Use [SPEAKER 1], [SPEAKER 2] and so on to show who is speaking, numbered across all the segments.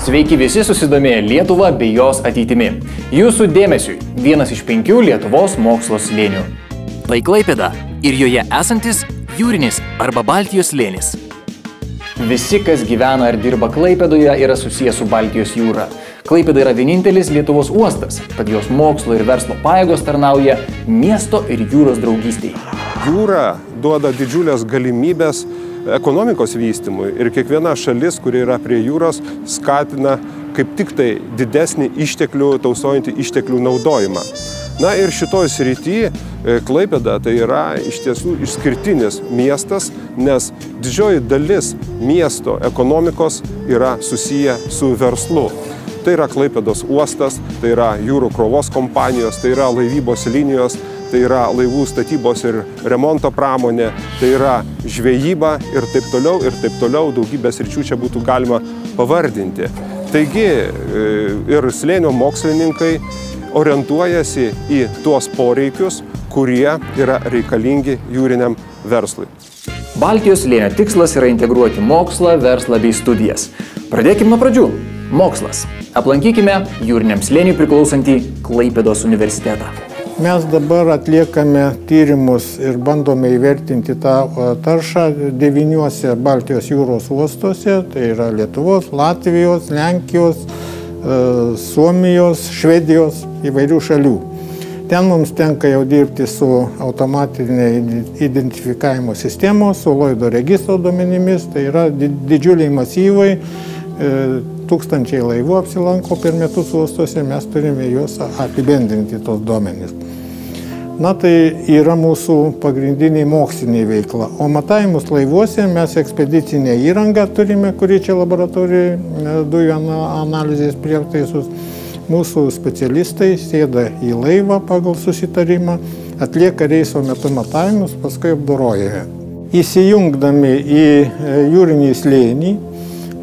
[SPEAKER 1] Sveiki visi susidomėję Lietuva bei jos ateitimi. Jūsų dėmesiui vienas iš 5 Lietuvos mokslo slėnių.
[SPEAKER 2] Tai Klaipėda ir joje esantis jūrinis arba Baltijos slėnis.
[SPEAKER 1] Visi, kas gyvena ar dirba Klaipėdoje, yra susijęs su Baltijos jūra. Klaipėda yra vienintelis Lietuvos uostas, tad jos mokslo ir verslo pajėgos tarnauja miesto ir jūros draugystei.
[SPEAKER 3] Jūra duoda didžiulės galimybės ekonomikos vystymui ir kiekviena šalis, kuri yra prie jūros, skatina kaip tik tai didesnį tausojantį išteklių naudojimą. Na ir šitoj srity Klaipėda tai yra iš tiesų išskirtinis miestas, nes didžioji dalis miesto ekonomikos yra susiję su verslu. Tai yra Klaipėdos uostas, tai yra jūrų krovos kompanijos, tai yra laivybos linijos, tai yra laivų statybos ir remonto pramonė, tai yra žvejyba ir taip toliau, daugybės sričių čia būtų galima pavardinti. Taigi ir slėnio mokslininkai orientuojasi į tuos poreikius, kurie yra reikalingi jūriniam verslui.
[SPEAKER 1] Baltijos slėnio tikslas yra integruoti mokslą, verslą bei studijas. Pradėkime nuo pradžių. Mokslas. Aplankykime jūriniam slėniui priklausantį Klaipėdos universitetą.
[SPEAKER 4] Mes dabar atliekame tyrimus ir bandome įvertinti tą taršą 9 Baltijos jūros uostuose, tai yra Lietuvos, Latvijos, Lenkijos, Suomijos, Švedijos, įvairių šalių. Ten mums tenka jau dirbti su automatinė identifikavimo sistemos, su Lloydo registro duomenimis, tai yra didžiuliai masyvai, tūkstančiai laivų apsilanko per metus uostuose, mes turime juos apibendrinti tos duomenys. Na, tai yra mūsų pagrindiniai moksliniai veikla. O matavimus laivuose mes ekspedicinę įrangą turime, kuri čia laboratorijoje dujų analizės prietaisus. Mūsų specialistai sėda į laivą pagal susitarimą, atlieka reiso metu matavimus, paskui apdorojame. Įsijungdami į jūrinį slėnį,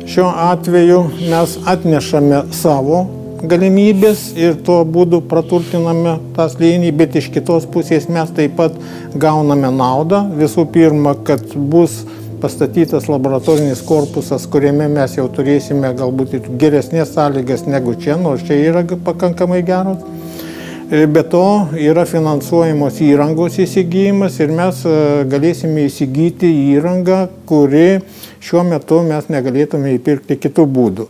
[SPEAKER 4] šiuo atveju mes atnešame savo galimybės ir tuo būdu praturtiname tą slėnį, bet iš kitos pusės mes taip pat gauname naudą. Visų pirma, kad bus pastatytas laboratorinis korpusas, kuriame mes jau turėsime galbūt ir geresnės sąlygas negu čia, nors čia yra pakankamai geros. Be to yra finansuojamos įrangos įsigijimas ir mes galėsime įsigyti įrangą, kuri šiuo metu mes negalėtume įpirkti kitų būdų.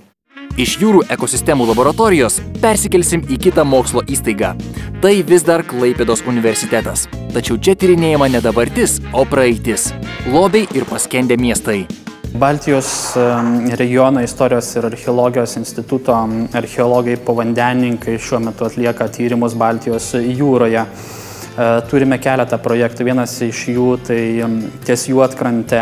[SPEAKER 2] Iš jūrų ekosistemų laboratorijos persikelsim į kitą mokslo įstaigą. Tai vis dar Klaipėdos universitetas. Tačiau čia tyrinėjama ne dabartis, o praeitis. Lobiai ir paskendę miestai.
[SPEAKER 5] Baltijos regiono istorijos ir archeologijos instituto archeologai povandenininkai šiuo metu atlieka tyrimus Baltijos jūroje. Turime keletą projektų. Vienas iš jų tai ties Juodkrante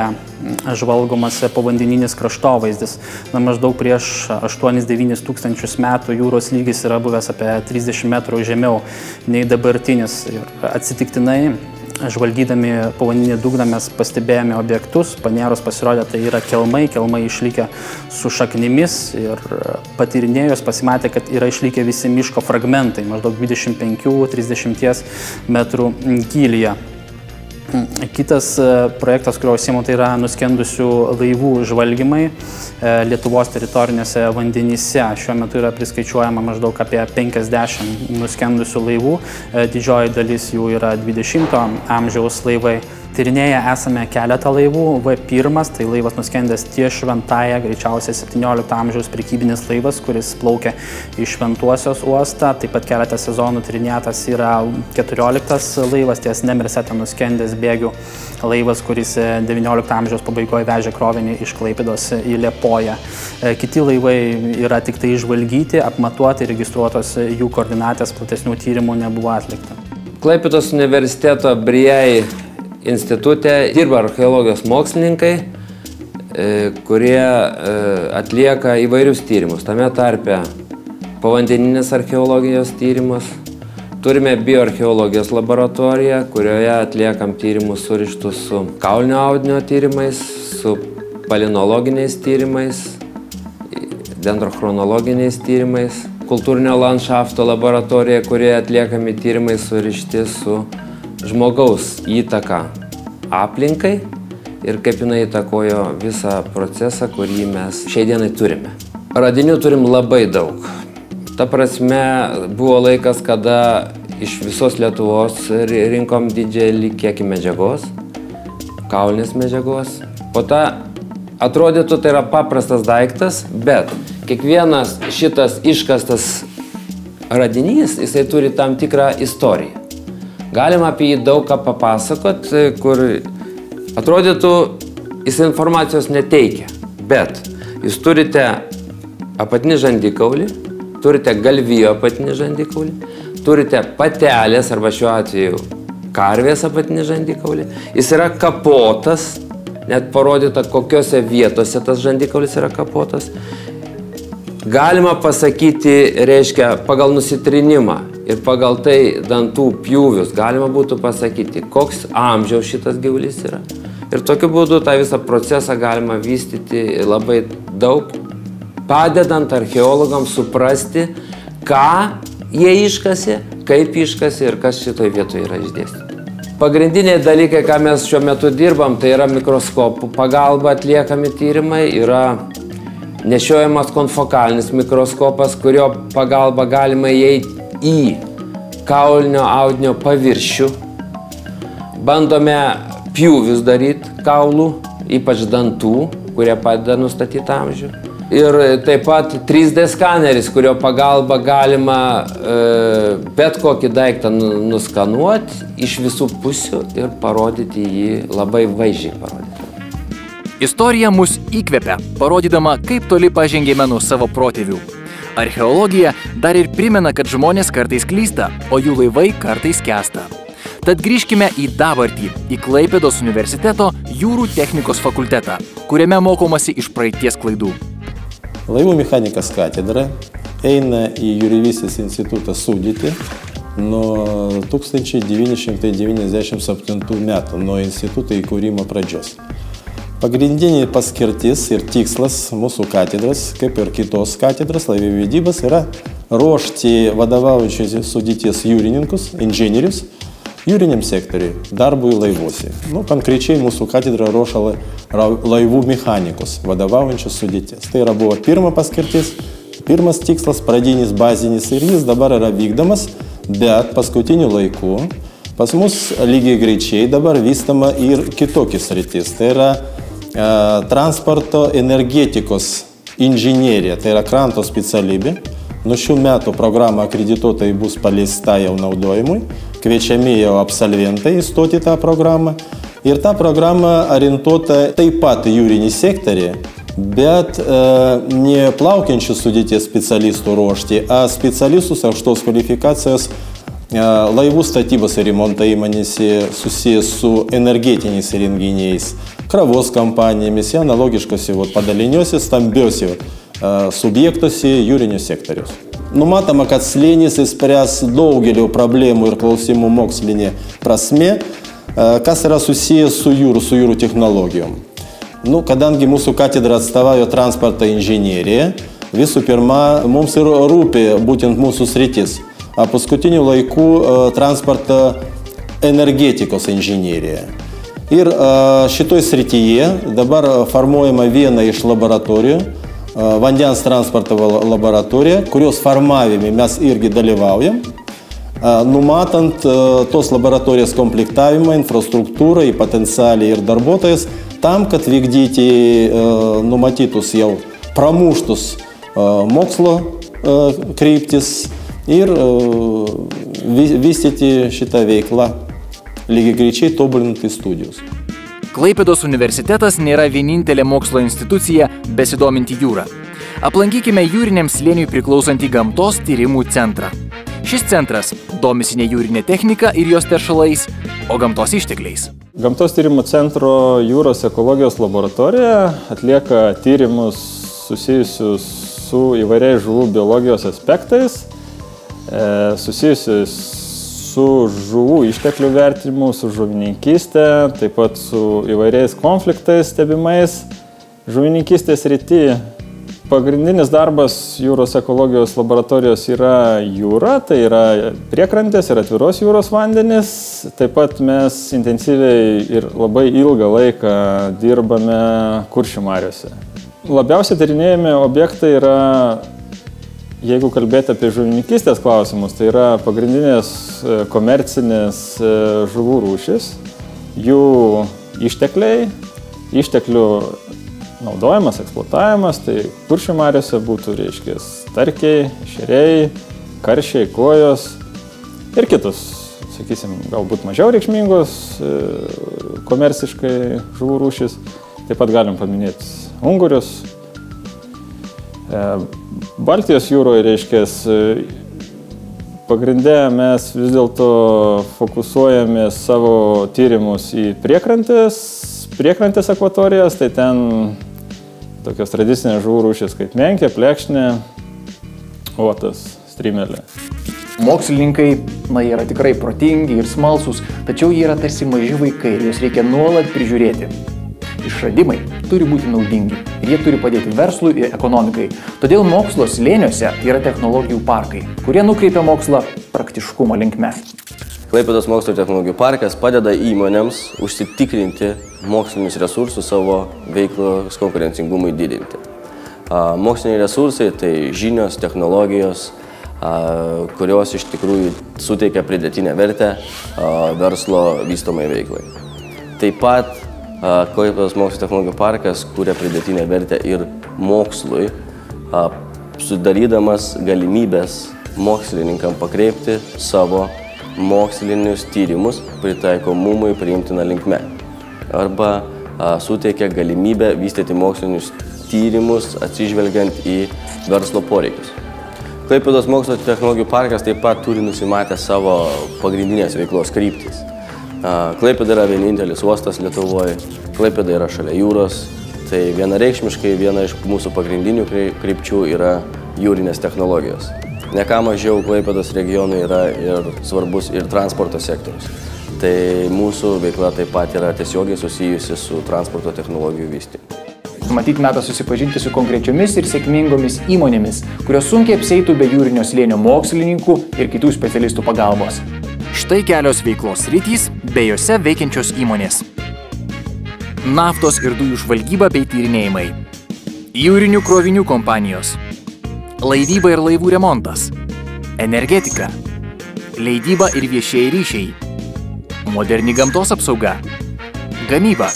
[SPEAKER 5] žvalgomas povandeninis kraštovaizdis. Maždaug prieš 8-9 tūkstančius metų jūros lygis yra buvęs apie 30 metrų žemiau nei dabartinis. Ir atsitiktinai, žvalgydami povandeninį dugną, mes pastebėjome objektus. Panėrus pasirodė, tai yra kelmai išlikę su šaknimis ir patyrinėjus pasimatė, kad yra išlikę visi miško fragmentai, maždaug 25-30 metrų gylyje. Kitas projektas, kurio užsiimu, tai yra nuskendusių laivų žvalgymai Lietuvos teritorinėse vandenyse. Šiuo metu yra priskaičiuojama maždaug apie 50 nuskendusių laivų. Didžioji dalis jų yra 20-ojo amžiaus laivai. Tyrinėję esame keletą laivų. V1, tai laivas nuskendęs ties Šventąja, greičiausiai 17 amžiaus prekybinis laivas, kuris plaukia iš Šventuosios uostą. Taip pat keletą sezonų tyrinėtas yra 14 laivas ties Nemersete nuskendęs bėgių laivas, kuris 19 amžiaus pabaigoje vežė krovinį iš Klaipėdos į Liepoją. Kiti laivai yra tik tai išžvalgyti, apmatuoti, registruotos jų koordinatės, platesnių tyrimų nebuvo atlikta.
[SPEAKER 6] Klaipėdos universiteto Brijai institute dirba archeologijos mokslininkai, kurie atlieka įvairius tyrimus. Tame tarpe povandeninės archeologijos tyrimus. Turime bioarcheologijos laboratoriją, kurioje atliekam tyrimus surištus su kaulinio audinio tyrimais, su palinologiniais tyrimais, dendrochronologiniais tyrimais. Kultūrinio landšafto laboratorija, kurioje atliekami tyrimai surišti su žmogaus įtaka aplinkai ir kaip jinai įtakojo visą procesą, kurį mes šiai dienai turime. radinių turim labai daug. Ta prasme, buvo laikas, kada iš visos Lietuvos rinkom didžiulį kiekį medžiagos, kaulinės medžiagos. Po to atrodytų, tai yra paprastas daiktas, bet kiekvienas šitas iškastas radinys, jisai turi tam tikrą istoriją. Galima apie jį daug ką papasakot, kur atrodytų, jis informacijos neteikia, bet jūs turite apatinį žandikaulį, turite galvijo apatinį žandikaulį, turite patelės arba šiuo atveju karvės apatinį žandikaulį, jis yra kapotas, net parodyta, kokiose vietose tas žandikaulis yra kapotas. Galima pasakyti, reiškia, pagal nusitrinimą ir pagal tai dantų pjūvius galima būtų pasakyti, koks amžiaus šitas gyvulys yra. Ir tokiu būdu tą visą procesą galima vystyti labai daug, padedant archeologams suprasti, ką jie iškasė, kaip iškasė ir kas šitoje vietoje yra išdėstyti. Pagrindiniai dalykai, ką mes šiuo metu dirbam, tai yra mikroskopų pagalba atliekami tyrimai, yra nešiojamas konfokalinis mikroskopas, kurio pagalba galima įeiti į kaulinio audinio paviršių. Bandome pjūvius daryti kaulų, ypač dantų, kurie padeda nustatyti amžių. Ir taip pat 3D skaneris, kurio pagalba galima bet kokį daiktą nuskanuoti iš visų pusių ir parodyti jį, labai vaizdžiai parodyti.
[SPEAKER 2] Istorija mus įkvepia, parodydama, kaip toli pažengėme nuo savo protėvių. Archeologija dar ir primena, kad žmonės kartais klysta, o jų laivai kartais skęsta. Tad grįžkime į dabartį, į Klaipėdos universiteto jūrų technikos fakultetą, kuriame mokomasi iš praeities klaidų.
[SPEAKER 7] Laivų mechanikos katedra eina į Jūreivystės institutą sudėtį nuo 1997 metų, nuo instituto įkūrimo pradžios. Pagrindinė paskirtis ir tikslas mūsų katedros, kaip ir kitos katedros laivybos, yra ruošti vadovaujančios sudėties jūrininkus, inžinierius jūriniam sektoriui, darbui laivuose. Konkrečiai mūsų katedra ruošia laivų mechanikus, vadovaujančios sudėties. Tai yra buvo pirma paskirtis, pirmas tikslas, pradinis, bazinis ir jis dabar yra vykdomas, bet paskutiniu laiku pas mus lygiai greičiai dabar vystama ir kitokis sritis. Tai yra transporto energetikos inžinierija, tai yra kranto specialybė. Nuo šių metų programa akredituotai bus paleista jau naudojimui. Kviečiami jau absolventai įstoti tą programą. Ir ta programa orientuota taip pat į jūrinį sektorį, bet ne plaukiančių sudėties specialistų ruošti, a specialistus aukštos kvalifikacijos laivų statybos ir remonto įmonėse susijęs su energetiniais įrenginiais, krovos kompanijomis, analogiškose padaliniuose, stambiuose subjektuose jūrinio sektoriaus. Numatoma, kad slėnis išspręs daugelio problemų ir klausimų mokslinė prasme, kas yra susijęs su jūrų technologijom. Kadangi mūsų katedra atstovauja transporto inžineriją, visų pirma, mums ir rūpi būtent mūsų sritis. A paskutiniu laiku transporto energetikos inžinierija. Ir šitoj srityje dabar formuojama viena iš laboratorijų, vandens transporto laboratorija, kurios formavime mes irgi dalyvaujam, numatant tos laboratorijos komplektavimą, infrastruktūrą, potencialiai ir darbuotojas, tam, kad vykdyti numatytus jau pramuštus mokslo kryptis ir vystyti šitą veiklą lygiai greičiai tobulinant studijus.
[SPEAKER 2] Klaipėdos universitetas nėra vienintelė mokslo institucija besidominti jūrą. Aplankykime jūriniam slėniui priklausantį gamtos tyrimų centrą. Šis centras domisi ne jūrinė technika ir jos teršalais, o gamtos ištekliais.
[SPEAKER 8] Gamtos tyrimų centro jūros ekologijos laboratorija atlieka tyrimus susijusius su įvairiais žuvų biologijos aspektais, susijusius su žuvų išteklių vertinimu, su žuvininkystė, taip pat su įvairiais konfliktais stebimais žuvininkystės srity. Pagrindinis darbas jūros ekologijos laboratorijos yra jūra, tai yra priekrantės ir atviros jūros vandenys. Taip pat mes intensyviai ir labai ilgą laiką dirbame Kuršių mariose. labiausiai tyrinėjami objektai yra, jeigu kalbėti apie žuvininkystės klausimus, tai yra pagrindinės komercinės žuvų rūšis, jų ištekliai, išteklių naudojimas, eksploatavimas, tai Kuršių mariose būtų, reiškia, starkiai, ešeriai, karšiai, kuojos ir kitus, sakysim, galbūt mažiau reikšmingos komerciškai žuvų rūšis. Taip pat galim paminėti ungurius. Baltijos jūroje, reiškia, pagrinde mes vis dėlto fokusuojame savo tyrimus į priekrantės akvatorijas, tai ten tokios tradicinės žuvų rūšys kaip menkė, plekšnė, otas, strimelė.
[SPEAKER 1] Mokslininkai, jie yra tikrai protingi ir smalsūs, tačiau jie yra tarsi maži vaikai ir juos reikia nuolat prižiūrėti. Išradimai turi būti naudingi ir jie turi padėti verslui ir ekonomikai. Todėl mokslo slėniuose yra technologijų parkai, kurie nukreipia mokslą praktiškumo linkme.
[SPEAKER 9] Klaipėdos mokslo technologijų parkas padeda įmonėms užsitikrinti mokslinius resursus savo veiklos konkurencingumui didinti. Moksliniai resursai tai žinios, technologijos, kurios iš tikrųjų suteikia pridėtinę vertę verslo vystomai veiklai. Taip pat Klaipėdos mokslo technologijų parkas kuria pridėtinę vertę ir mokslui, sudarydamas galimybės mokslininkam pakreipti savo mokslinius tyrimus pritaikomumui priimtiną linkme. Arba suteikia galimybę vystyti mokslinius tyrimus atsižvelgiant į verslo poreikius. Klaipėdos mokslo technologijų parkas taip pat turi nusimatę savo pagrindinės veiklos kryptis. Klaipėda yra vienintelis uostas Lietuvoje, Klaipėda yra šalia jūros, tai vienareikšmiškai viena iš mūsų pagrindinių krypčių yra jūrinės technologijos. Ne ką mažiau Klaipėdos regionui yra ir svarbus ir transporto sektorius. Tai mūsų veikla taip pat yra tiesiogiai susijusi su transporto technologijų vystymu.
[SPEAKER 1] Matyt, metas susipažinti su konkrečiomis ir sėkmingomis įmonėmis, kurios sunkiai apsieitų be jūrinio slėnio mokslininkų ir kitų specialistų pagalbos.
[SPEAKER 2] Štai kelios veiklos sritys bei jose veikiančios įmonės. Naftos ir dujų žvalgyba bei tyrinėjimai. Jūrinių krovinių kompanijos. Laivyba ir laivų remontas. Energetika. Leidyba ir viešieji ryšiai. Moderni gamtos apsauga. Gamyba.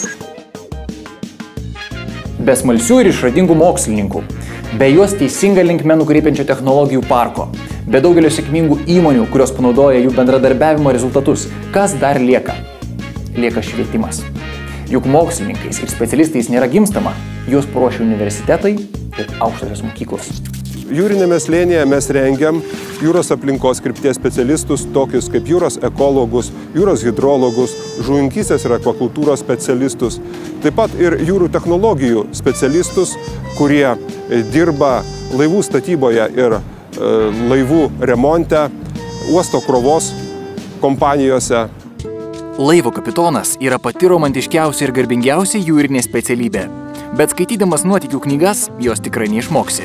[SPEAKER 1] Be smalsių ir išradingų mokslininkų, be juos teisingą linkme nukreipiančio technologijų parko, be daugelio sėkmingų įmonių, kurios panaudoja jų bendradarbiavimo rezultatus, kas dar lieka? Lieka švietimas. Juk mokslininkais ir specialistais nėra gimstama, juos paruošia universitetai ir aukštosios mokyklos.
[SPEAKER 3] Jūrinėme slėnyje mes rengiam jūros aplinkos krypties specialistus, tokius kaip jūros ekologus, jūros hidrologus, žuvininkystės ir akvakultūros specialistus, taip pat ir jūrų technologijų specialistus, kurie dirba laivų statyboje ir laivų remonte, uosto krovos kompanijose.
[SPEAKER 2] Laivo kapitonas yra pati romantiškiausia ir garbingiausia jūrinė specialybė, bet skaitydamas nuotykių knygas jos tikrai neišmoksi.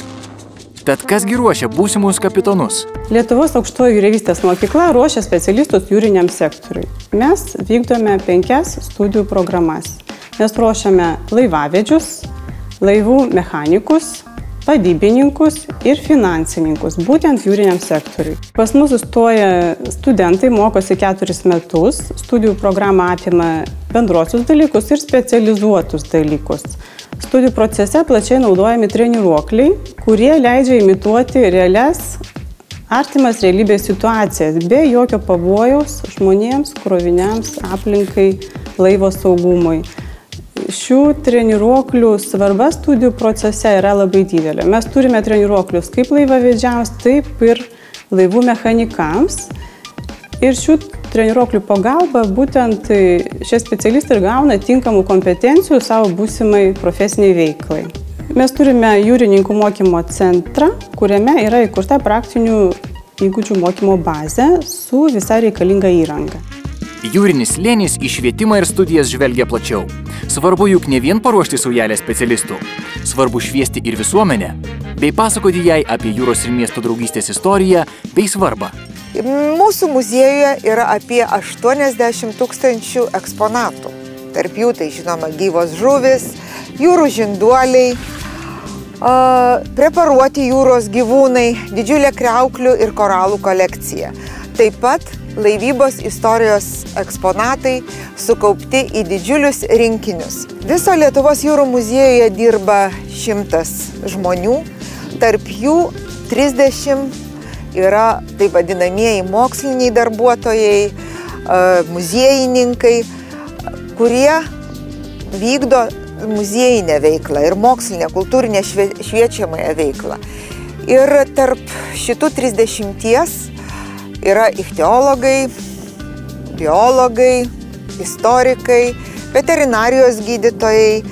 [SPEAKER 2] Tad kasgi ruošia būsimus kapitonus?
[SPEAKER 10] Lietuvos aukštoji jūreivystės mokykla ruošia specialistus jūriniam sektoriui. Mes vykdome 5 studijų programas. Mes ruošiame laivavedžius, laivų mechanikus, vadybininkus ir finansininkus, būtent jūriniam sektoriui. Pas mus įstoja studentai, mokosi 4 metus. Studijų programa apima bendruosius dalykus ir specializuotus dalykus. Studijų procese plačiai naudojami treniruokliai, kurie leidžia imituoti realias, artimas realybės situacijas, be jokio pavojaus žmonėms, kroviniams, aplinkai, laivo saugumui. Šių treniruoklių svarba studijų procese yra labai didelė. Mes turime treniruoklius kaip laivavedžiams, taip ir laivų mechanikams. Ir šių treniruoklių pagalba būtent šie specialistai gauna tinkamų kompetencijų savo būsimai profesiniai veiklai. Mes turime jūrininkų mokymo centrą, kuriame yra įkurta praktinių įgūdžių mokymo bazė su visa reikalinga įranga.
[SPEAKER 2] Jūrinis slėnis į švietimą ir studijas žvelgia plačiau. Svarbu juk ne vien paruošti saujelę specialistų. Svarbu šviesti ir visuomenę, bei pasakoti jai apie jūros ir miesto draugystės istoriją bei svarbą.
[SPEAKER 11] Mūsų muziejuje yra apie 80 000 eksponatų. Tarp jų tai žinoma gyvos žuvis, jūrų žinduoliai, preparuoti jūros gyvūnai, didžiulė kriauklių ir koralų kolekcija. Taip pat laivybos istorijos eksponatai sukaupti į didžiulius rinkinius. Viso Lietuvos jūrų muziejuje dirba 100 žmonių, tarp jų 30 yra taip vadinamieji moksliniai darbuotojai, muziejininkai, kurie vykdo muziejinę veiklą ir mokslinę, kultūrinę šviečiamąją veiklą. Ir tarp šitų 30 yra ichtiologai, biologai, istorikai, veterinarijos gydytojai,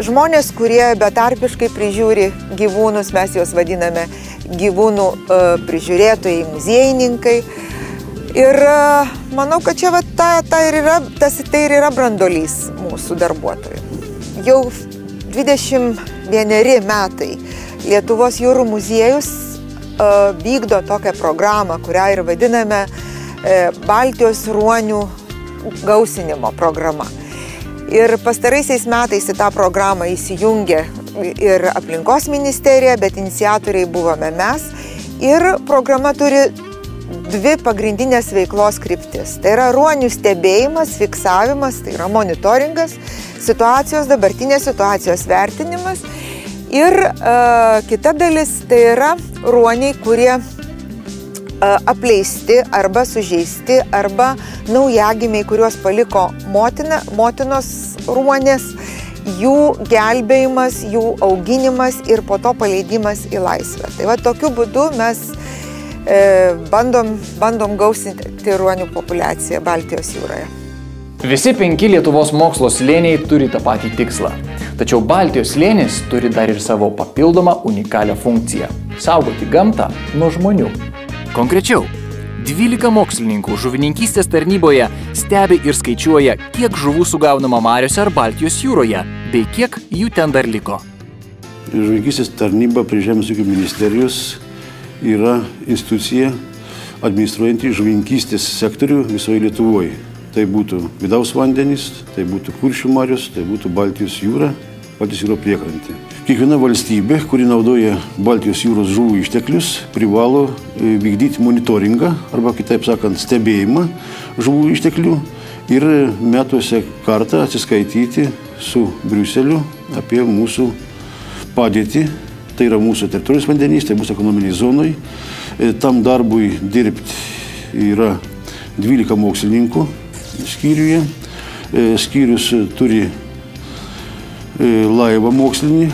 [SPEAKER 11] žmonės, kurie betarpiškai prižiūri gyvūnus, mes juos vadiname gyvūnų prižiūrėtojai, muziejininkai. Ir manau, kad čia tai ir yra brandolys mūsų darbuotojų. Jau 21 metai Lietuvos jūrų muziejus vykdo tokią programą, kurią ir vadiname Baltijos ruonių gausinimo programa. Ir pastaraisiais metais į tą programą įsijungė ir aplinkos ministerija, bet iniciatoriai buvome mes. Ir programa turi 2 pagrindinės veiklos kryptis. Tai yra ruonių stebėjimas, fiksavimas, tai yra monitoringas, dabartinės situacijos vertinimas. Ir kita dalis tai yra ruoniai, kurie apleisti arba sužeisti, arba naujagimiai, kuriuos paliko motinos ruonės, jų gelbėjimas, jų auginimas ir po to paleidimas į laisvę. Tai va tokiu būdu mes bandom gausinti ruonių populiaciją Baltijos jūroje.
[SPEAKER 1] Visi 5 Lietuvos mokslo slėniai turi tą patį tikslą. Tačiau Baltijos slėnis turi dar ir savo papildomą unikalią funkciją – saugoti gamtą nuo žmonių.
[SPEAKER 2] Konkrečiau, 12 mokslininkų žuvininkystės tarnyboje stebi ir skaičiuoja, kiek žuvų sugaunama mariose ar Baltijos jūroje, bei kiek jų ten dar liko.
[SPEAKER 12] Žuvininkystės tarnyba prie Žemės ūkio ministerijos yra institucija administruojanti žuvininkystės sektorių visoje Lietuvoje. Tai būtų vidaus vandenys, tai būtų Kuršių marios, tai būtų Baltijos jūra, Baltijos jūro priekrantė. Kiekviena valstybė, kuri naudoja Baltijos jūros žuvų išteklius, privalo vykdyti monitoringą, arba kitaip sakant, stebėjimą žuvų išteklių ir metuose kartą atsiskaityti su Briuseliu apie mūsų padėtį. Tai yra mūsų teritorijos vandenys, tai mūsų ekonominiai zonai. Tam darbui dirbti yra 12 mokslininkų skyriuje. Skyrius turi laivą mokslinį,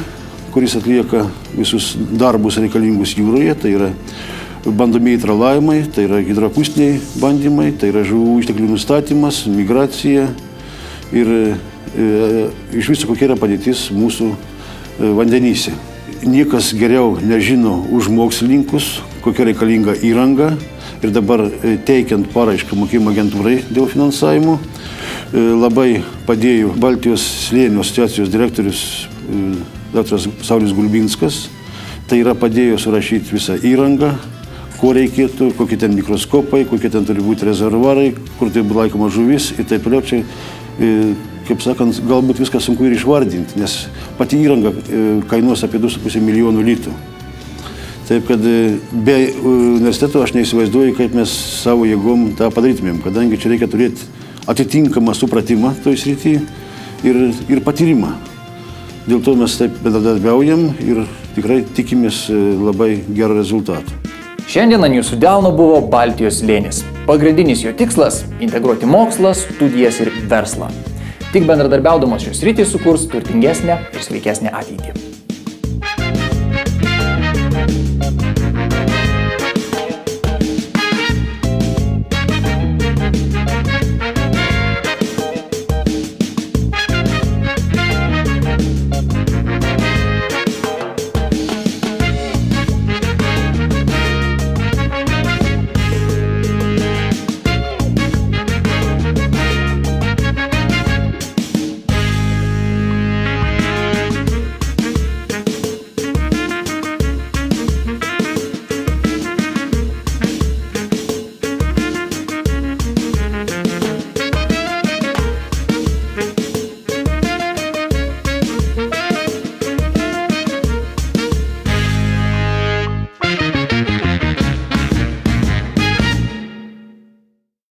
[SPEAKER 12] kuris atlieka visus darbus reikalingus jūroje. Tai yra bandomieji tralavimai, tai yra hidroakustiniai bandymai, tai yra žuvų išteklių nustatymas, migracija ir iš viso kokia yra padėtis mūsų vandenyse. Niekas geriau nežino už mokslininkus, kokia reikalinga įranga. Ir dabar teikiant paraišką mokėjimo agentūrai dėl finansavimo, labai padėjo Baltijos slėnių asociacijos direktorius dr. Saulius Gulbinskas. Tai yra padėjo surašyti visą įrangą, ko reikėtų, kokie ten mikroskopai, kokie ten turi būti rezervuarai, kur tai buvo laikoma žuvis ir taip toliau. Čia, kaip sakant, galbūt viską sunku ir išvardinti, nes pati įranga kainuos apie 2,5 milijonų litų. Taip, kad be universiteto aš neįsivaizduoju, kaip mes savo jėgom tą padarytumėm, kadangi čia reikia turėti atitinkamą supratimą toj srity ir patyrimą. Dėl to mes taip bendradarbiaujam ir tikrai tikimės labai gerą rezultatą.
[SPEAKER 1] Šiandien ant jūsų delno buvo Baltijos slėnis. Pagrindinis jo tikslas – integruoti mokslą, studijas ir verslą. Tik bendradarbiaudamos šios sritys sukurs turtingesnę ir sveikesnę ateitį.